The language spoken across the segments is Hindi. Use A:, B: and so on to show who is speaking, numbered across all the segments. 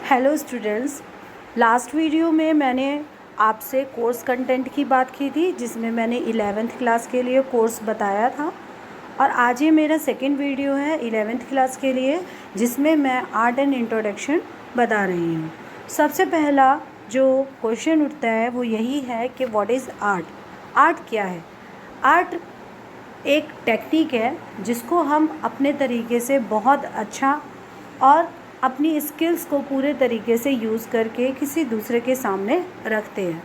A: हेलो स्टूडेंट्स, लास्ट वीडियो में मैंने आपसे कोर्स कंटेंट की बात की थी जिसमें मैंने 11th क्लास के लिए कोर्स बताया था। और आज ये मेरा सेकंड वीडियो है 11th क्लास के लिए जिसमें मैं आर्ट एंड इंट्रोडक्शन बता रही हूँ। सबसे पहला जो क्वेश्चन उठता है वो यही है कि व्हाट इज़ आर्ट। आर्ट क्या है? आर्ट एक टेक्निक है जिसको हम अपने तरीके से बहुत अच्छा और अपनी स्किल्स को पूरे तरीके से यूज़ करके किसी दूसरे के सामने रखते हैं।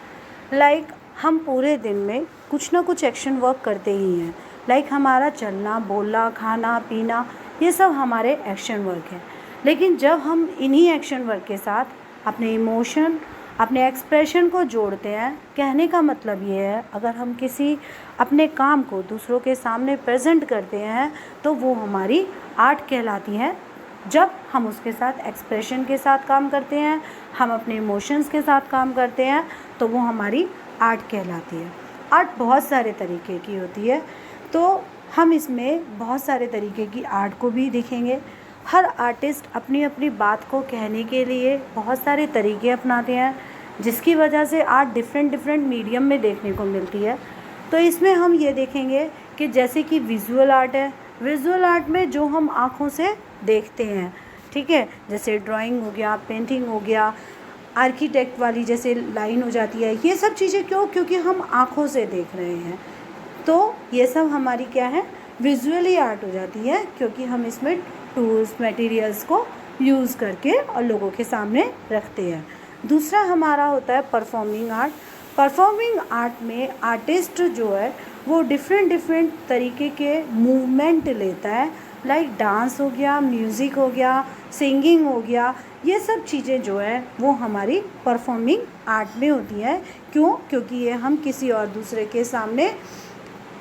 A: लाइक हम पूरे दिन में कुछ ना कुछ एक्शन वर्क करते ही हैं। लाइक हमारा चलना, बोलना, खाना, पीना, ये सब हमारे एक्शन वर्क हैं। लेकिन जब हम इन्हीं एक्शन वर्क के साथ अपने इमोशन, अपने एक्सप्रेशन को जोड़ते हैं, कहने का मतलब ये है अगर हम किसी अपने काम को दूसरों के सामने प्रेजेंट करते हैं तो वो हमारी आर्ट कहलाती है। जब हम उसके साथ एक्सप्रेशन के साथ काम करते हैं, हम अपने इमोशंस के साथ काम करते हैं तो वो हमारी आर्ट कहलाती है। आर्ट बहुत सारे तरीके की होती है, तो हम इसमें बहुत सारे तरीके की आर्ट को भी देखेंगे। हर आर्टिस्ट अपनी अपनी बात को कहने के लिए बहुत सारे तरीके अपनाते हैं जिसकी वजह से आर्ट डिफरेंट मीडियम में देखने को मिलती है। तो इसमें हम ये देखेंगे कि जैसे कि विजुअल आर्ट है। विजुअल आर्ट में जो हम आँखों से देखते हैं, ठीक है, जैसे ड्राइंग हो गया, पेंटिंग हो गया, आर्किटेक्ट वाली जैसे लाइन हो जाती है, ये सब चीज़ें क्योंकि हम आँखों से देख रहे हैं तो ये सब हमारी क्या है, विजुअली आर्ट हो जाती है क्योंकि हम इसमें टूल्स, मटेरियल्स को यूज़ करके और लोगों के सामने रखते हैं। दूसरा हमारा होता है परफॉर्मिंग आर्ट। परफॉर्मिंग आर्ट में आर्टिस्ट जो है वो डिफरेंट तरीके के मूवमेंट लेता है। लाइक डांस हो गया, म्यूज़िक हो गया, सिंगिंग हो गया, ये सब चीज़ें जो है वो हमारी परफॉर्मिंग आर्ट में होती हैं। क्योंकि ये हम किसी और दूसरे के सामने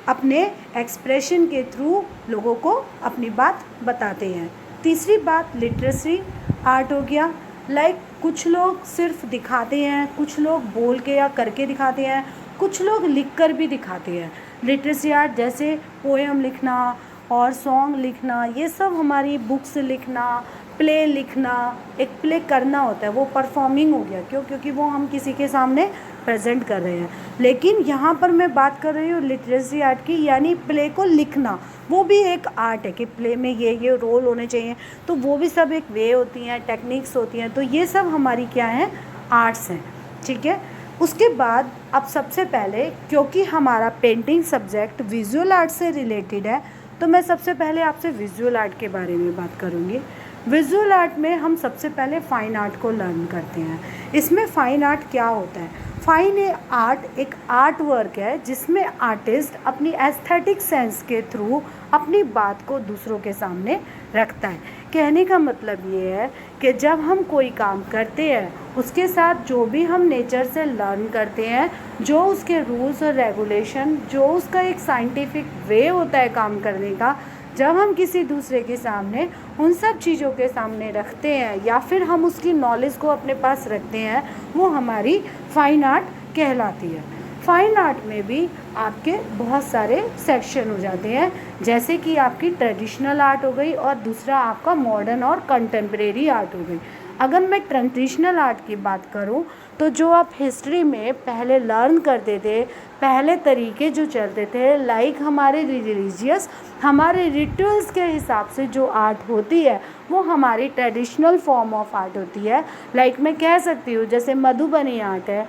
A: अपने एक्सप्रेशन के थ्रू लोगों को अपनी बात बताते हैं। तीसरी बात लिटरेसी आर्ट हो गया। लाइक कुछ लोग सिर्फ दिखाते हैं, कुछ लोग बोल के या करके दिखाते हैं, कुछ लोग लिख कर भी दिखाते हैं। लिटरेसी आर्ट जैसे पोएम लिखना और सॉन्ग लिखना, ये सब हमारी बुक्स लिखना, प्ले लिखना, एक प्ले करना होता है, वो परफॉर्मिंग हो गया। क्योंकि वो हम किसी के सामने प्रेजेंट कर रहे हैं। लेकिन यहाँ पर मैं बात कर रही हूँ लिटरेसी आर्ट की, यानी प्ले को लिखना, वो भी एक आर्ट है कि प्ले में ये रोल होने चाहिए, तो वो भी सब एक वे होती हैं, टेक्निक्स होती हैं। तो ये सब हमारी क्या है, आर्ट्स हैं, ठीक है। उसके बाद अब सबसे पहले क्योंकि हमारा पेंटिंग सब्जेक्ट विजुअल आर्ट से रिलेटेड है तो मैं सबसे पहले आपसे विजुअल आर्ट के बारे में बात करूँगी। विजुअल आर्ट में हम सबसे पहले फ़ाइन आर्ट को लर्न करते हैं। इसमें फ़ाइन आर्ट क्या होता है? फ़ाइन आर्ट एक आर्ट वर्क है जिसमें आर्टिस्ट अपनी एस्थेटिक सेंस के थ्रू अपनी बात को दूसरों के सामने रखता है। कहने का मतलब ये है कि जब हम कोई काम करते हैं उसके साथ जो भी हम नेचर से लर्न करते हैं, जो उसके रूल्स और रेगुलेशन, जो उसका एक साइंटिफिक वे होता है काम करने का, जब हम किसी दूसरे के सामने उन सब चीज़ों के सामने रखते हैं या फिर हम उसकी नॉलेज को अपने पास रखते हैं, वो हमारी फ़ाइन आर्ट कहलाती है। फ़ाइन आर्ट में भी आपके बहुत सारे सेक्शन हो जाते हैं, जैसे कि आपकी ट्रेडिशनल आर्ट हो गई और दूसरा आपका मॉडर्न और कंटेम्प्रेरी आर्ट हो गई। अगर मैं ट्रेडिशनल आर्ट की बात करूं तो जो आप हिस्ट्री में पहले लर्न करते थे, पहले तरीके जो चलते थे, लाइक हमारे रिलीजियस, हमारे रिचुअल्स के हिसाब से जो आर्ट होती है वो हमारी ट्रेडिशनल फॉर्म ऑफ आर्ट होती है। लाइक मैं कह सकती हूँ जैसे मधुबनी आर्ट है,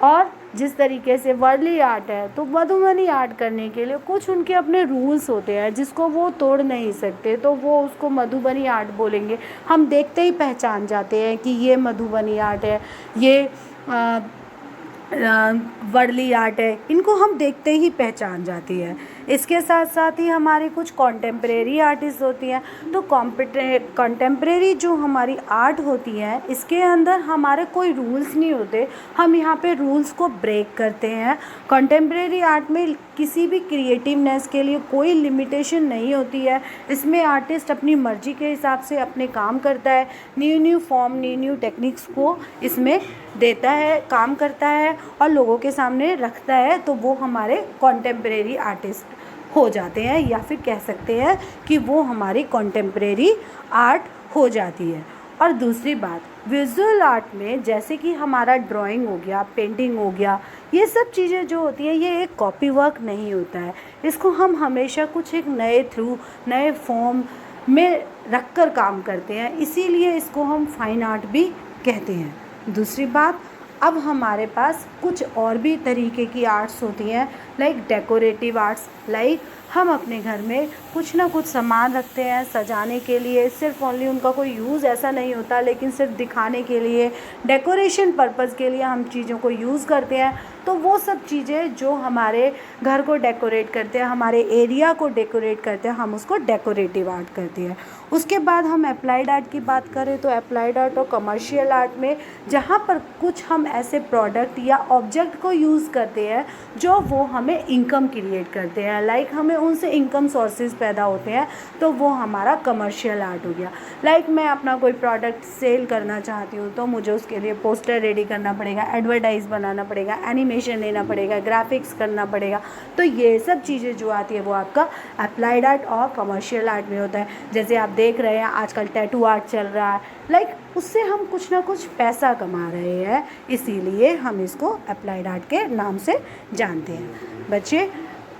A: और जिस तरीके से वर्ली आर्ट है, तो मधुबनी आर्ट करने के लिए कुछ उनके अपने रूल्स होते हैं जिसको वो तोड़ नहीं सकते, तो वो उसको मधुबनी आर्ट बोलेंगे। हम देखते ही पहचान जाते हैं कि ये मधुबनी आर्ट है, ये वर्ली आर्ट है, इनको हम देखते ही पहचान जाती है। इसके साथ साथ ही हमारी कुछ कॉन्टेम्प्रेरी आर्टिस्ट होती हैं। तो कॉन्टेम्प्रेरी जो हमारी आर्ट होती है इसके अंदर हमारे कोई रूल्स नहीं होते, हम यहाँ पे रूल्स को ब्रेक करते हैं। कॉन्टेम्प्रेरी आर्ट में किसी भी क्रिएटिवनेस के लिए कोई लिमिटेशन नहीं होती है। इसमें आर्टिस्ट अपनी मर्जी के हिसाब से अपने काम करता है, न्यू फॉर्म, न्यू टेक्निक्स को इसमें देता है, काम करता है और लोगों के सामने रखता है, तो वो हमारे कॉन्टेम्प्रेरी आर्टिस्ट हो जाते हैं, या फिर कह सकते हैं कि वो हमारी कॉन्टेम्प्रेरी आर्ट हो जाती है। और दूसरी बात, विजुअल आर्ट में जैसे कि हमारा ड्राइंग हो गया, पेंटिंग हो गया, ये सब चीज़ें जो होती है ये एक कॉपी वर्क नहीं होता है। इसको हम हमेशा कुछ एक नए फॉर्म में रख कर काम करते हैं, इसीलिए इसको हम फाइन आर्ट भी कहते हैं। दूसरी बात, अब हमारे पास कुछ और भी तरीके की आर्ट्स होती हैं, लाइक डेकोरेटिव आर्ट्स। लाइक हम अपने घर में कुछ ना कुछ सामान रखते हैं सजाने के लिए, सिर्फ ओनली उनका कोई यूज़ ऐसा नहीं होता, लेकिन सिर्फ दिखाने के लिए, डेकोरेशन पर्पज़ के लिए हम चीज़ों को यूज़ करते हैं। तो वो सब चीज़ें जो हमारे घर को डेकोरेट करते हैं, हमारे एरिया को डेकोरेट करते हैं, हम उसको डेकोरेटिव आर्ट करते हैं। उसके बाद हम अप्लाइड आर्ट की बात करें तो अप्लाइड आर्ट और कमर्शियल आर्ट में जहाँ पर कुछ हम ऐसे प्रोडक्ट या ऑब्जेक्ट को यूज़ करते हैं जो वो हमें इनकम क्रिएट करते हैं, लाइक हमें उनसे इनकम सोर्सेज पैदा होते हैं, तो वो हमारा कमर्शियल आर्ट हो गया। लाइक मैं अपना कोई प्रोडक्ट सेल करना चाहती हूँ तो मुझे उसके लिए पोस्टर रेडी करना पड़ेगा, एडवर्टाइज बनाना पड़ेगा, एनिमेशन लेना पड़ेगा, ग्राफिक्स करना पड़ेगा। तो ये सब चीज़ें जो आती है वो आपका अप्लाइड आर्ट और कमर्शियल आर्ट में होता है। जैसे आप देख रहे हैं आजकल टैटू आर्ट चल रहा है, लाइक उससे हम कुछ ना कुछ पैसा कमा रहे हैं, इसीलिए हम इसको अप्लाइड आर्ट के नाम से जानते हैं। बच्चे,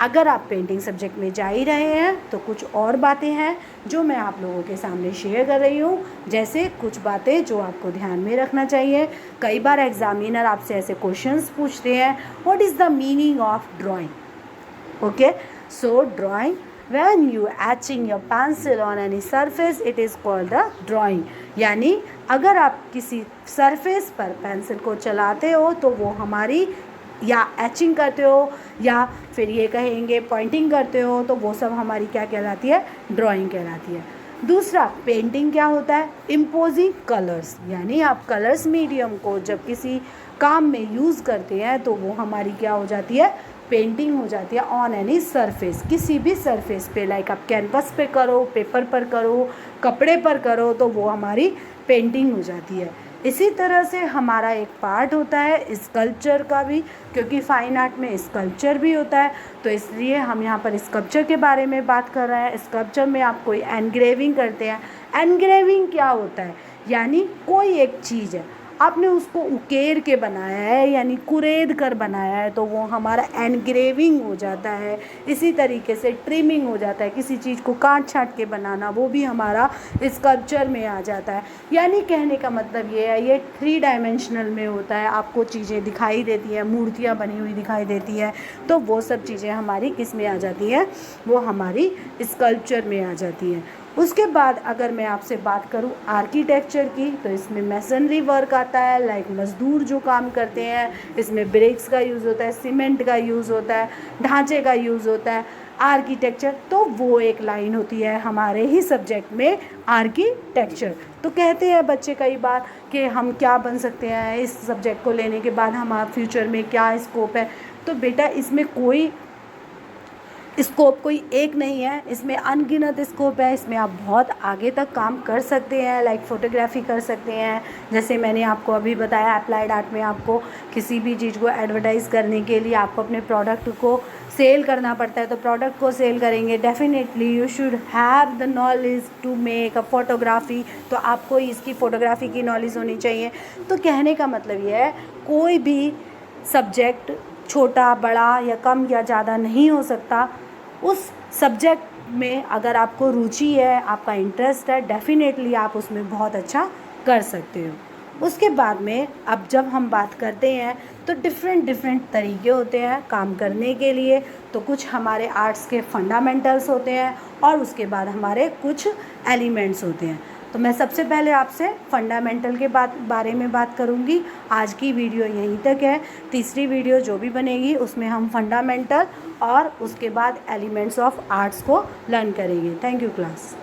A: अगर आप पेंटिंग सब्जेक्ट में जा ही रहे हैं तो कुछ और बातें हैं जो मैं आप लोगों के सामने शेयर कर रही हूँ, जैसे कुछ बातें जो आपको ध्यान में रखना चाहिए। कई बार एग्जामिनर आपसे ऐसे क्वेश्चंस पूछते हैं, what is the meaning of drawing? Okay, so drawing, when you etching your pencil on any surface it is called the drawing। यानी अगर आप किसी सरफेस पर पेंसिल को चलाते हो तो वो हमारी, या एचिंग करते हो या फिर ये कहेंगे पॉइंटिंग करते हो, तो वो सब हमारी क्या कहलाती है? ड्राइंग कहलाती है। दूसरा, पेंटिंग क्या होता है? इम्पोजिंग कलर्स, यानी आप कलर्स मीडियम को जब किसी काम में यूज़ करते हैं तो वो हमारी क्या हो जाती है? पेंटिंग हो जाती है ऑन एनी सरफेस, किसी भी सरफेस पे, लाइक आप कैनवस पे करो, पेपर पर करो, कपड़े पर करो, तो वो हमारी पेंटिंग हो जाती है। इसी तरह से हमारा एक पार्ट होता है स्कल्पचर का भी, क्योंकि फाइन आर्ट में स्कल्पचर भी होता है, तो इसलिए हम यहाँ पर स्कल्पचर के बारे में बात कर रहे हैं। स्कल्पचर में आप कोई एनग्रेविंग करते हैं। एनग्रेविंग क्या होता है? यानी कोई एक चीज़ है, आपने उसको उकेर के बनाया है, यानी कुरेद कर बनाया है, तो वो हमारा एनग्रेविंग हो जाता है। इसी तरीके से ट्रिमिंग हो जाता है, किसी चीज़ को काट छाट के बनाना, वो भी हमारा स्कल्पचर में आ जाता है। यानी कहने का मतलब ये है, ये 3 डायमेंशनल में होता है, आपको चीज़ें दिखाई देती हैं, मूर्तियाँ बनी हुई दिखाई देती हैं, तो वो सब चीज़ें हमारी किस में आ जाती हैं? वो हमारी स्कल्पचर में आ जाती हैं। उसके बाद अगर मैं आपसे बात करूं आर्किटेक्चर की, तो इसमें मैसनरी वर्क आता है, लाइक मज़दूर जो काम करते हैं, इसमें ब्रिक्स का यूज़ होता है, सीमेंट का यूज़ होता है, ढांचे का यूज़ होता है। आर्किटेक्चर तो वो एक लाइन होती है हमारे ही सब्जेक्ट में, आर्किटेक्चर। तो कहते हैं बच्चे कई बार कि हम क्या बन सकते हैं इस सब्जेक्ट को लेने के बाद, हमारा फ्यूचर में क्या स्कोप है? तो बेटा इसमें कोई स्कोप कोई एक नहीं है, इसमें अनगिनत स्कोप है। इसमें आप बहुत आगे तक काम कर सकते हैं, लाइक फ़ोटोग्राफी कर सकते हैं। जैसे मैंने आपको अभी बताया, अप्लाइड आर्ट में आपको किसी भी चीज़ को एडवर्टाइज़ करने के लिए आपको अपने प्रोडक्ट को सेल करना पड़ता है, तो प्रोडक्ट को सेल करेंगे, definitely you should have the knowledge to make a photography. तो आपको इसकी फ़ोटोग्राफी की नॉलेज होनी चाहिए। तो कहने का मतलब ये है, कोई भी सब्जेक्ट छोटा बड़ा या कम या ज़्यादा नहीं हो सकता। उस सब्जेक्ट में अगर आपको रुचि है, आपका इंटरेस्ट है, डेफिनेटली आप उसमें बहुत अच्छा कर सकते हो। उसके बाद में अब जब हम बात करते हैं तो डिफरेंट तरीके होते हैं काम करने के लिए। तो कुछ हमारे आर्ट्स के फंडामेंटल्स होते हैं और उसके बाद हमारे कुछ एलिमेंट्स होते हैं। तो मैं सबसे पहले आपसे फंडामेंटल के बारे में बात करूंगी। आज की वीडियो यहीं तक है। तीसरी वीडियो जो भी बनेगी उसमें हम फंडामेंटल और उसके बाद एलिमेंट्स ऑफ आर्ट्स को लर्न करेंगे। Thank you class.